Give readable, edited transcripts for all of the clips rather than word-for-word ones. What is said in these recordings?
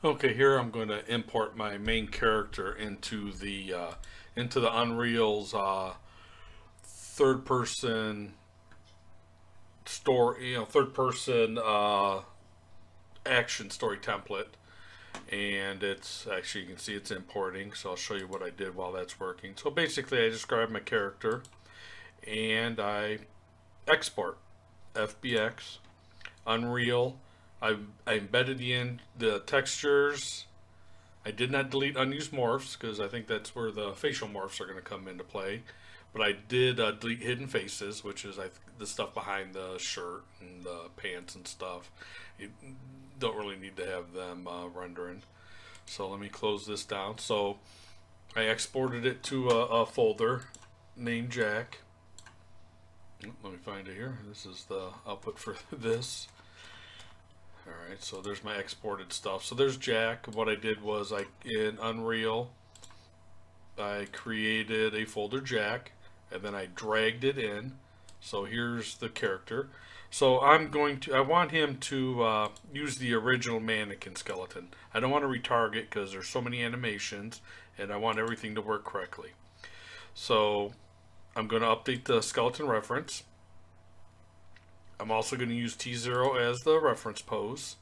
Okay, here I'm going to import my main character into the Unreal's third person story, third person action story template. And it's actually, you can see it's importing, so I'll show you what I did while that's working. So basically I just grab my character and I export FBX Unreal. I embedded in the textures. I did not delete unused morphs because I think that's where the facial morphs are going to come into play. But I did delete hidden faces, which is the stuff behind the shirt and the pants and stuff. You don't really need to have them rendering. So let me close this down. So I exported it to a folder named Jack. Let me find it here. This is the output for this. Alright, so there's my exported stuff. So there's Jack. What I did was in Unreal, I created a folder Jack, and then I dragged it in. So here's the character. So I want him to use the original mannequin skeleton. I don't want to retarget because there's so many animations, and I want everything to work correctly. So I'm going to update the skeleton reference. I'm also going to use T0 as the reference pose.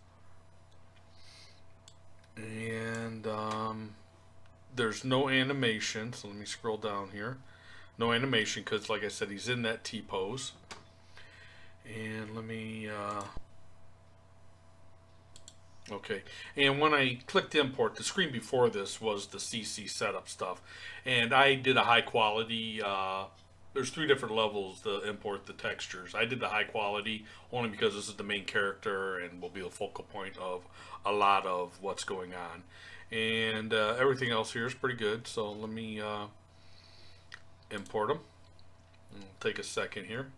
And there's no animation, so let me scroll down here. No animation because, like I said, he's in that T pose. And let me... okay, and when I clicked import, the screen before this was the CC setup stuff. And I did a high quality... there's 3 different levels to import the textures. I did the high quality only because this is the main character and will be the focal point of a lot of what's going on. And everything else here is pretty good. So let me import them. It'll take a second here.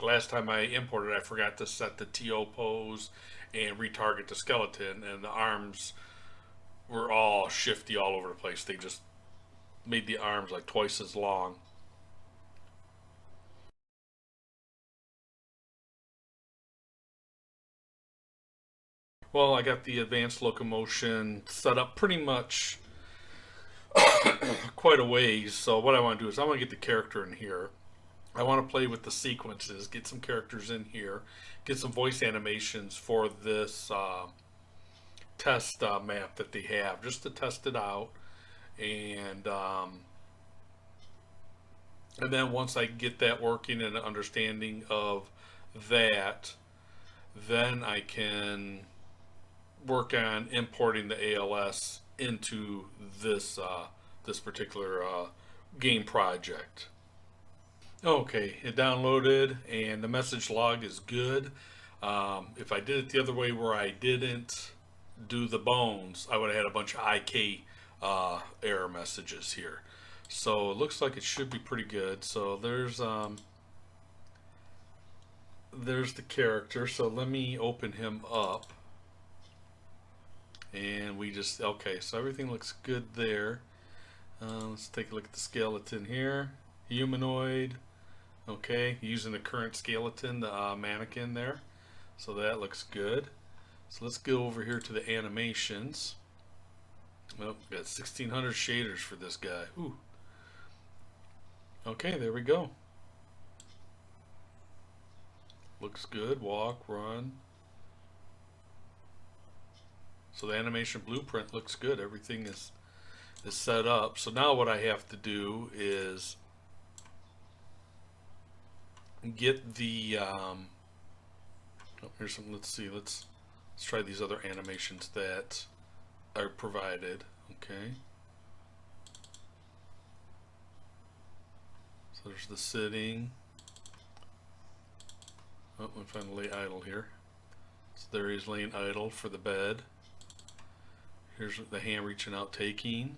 Last time I imported, I forgot to set the TO pose and retarget the skeleton, and the arms were all shifty all over the place. They just made the arms like twice as long. Well, I got the advanced locomotion set up pretty much quite a ways. So what I want to do is I want to get the character in here. I want to play with the sequences, get some characters in here, get some voice animations for this test map that they have, just to test it out. And then once I get that working and an understanding of that, then I can work on importing the ALS into this particular game project. Okay, it downloaded and the message log is good. If I did it the other way where I didn't do the bones, I would have had a bunch of IK error messages here. So it looks like it should be pretty good. So there's the character. So let me open him up. And okay, so everything looks good there. Let's take a look at the skeleton here. Humanoid. Okay, using the current skeleton, the mannequin there. So that looks good. So let's go over here to the animations. Well, we got 1600 shaders for this guy. Ooh. Okay, there we go. Looks good. Walk, run. So the animation blueprint looks good. Everything is set up. So now what I have to do is get the here's some. Let's see. Let's try these other animations that are provided. Okay. So there's the sitting. Oh, I'm trying to lay idle here. So there he's laying idle for the bed. Here's the hand reaching out, taking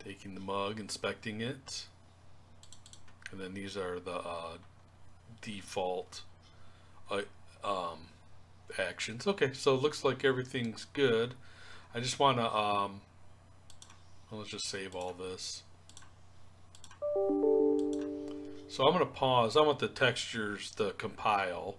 the mug, inspecting it. And then these are the default actions. Okay, so it looks like everything's good. I just want to, well, let's just save all this. So I'm going to pause. I want the textures to compile.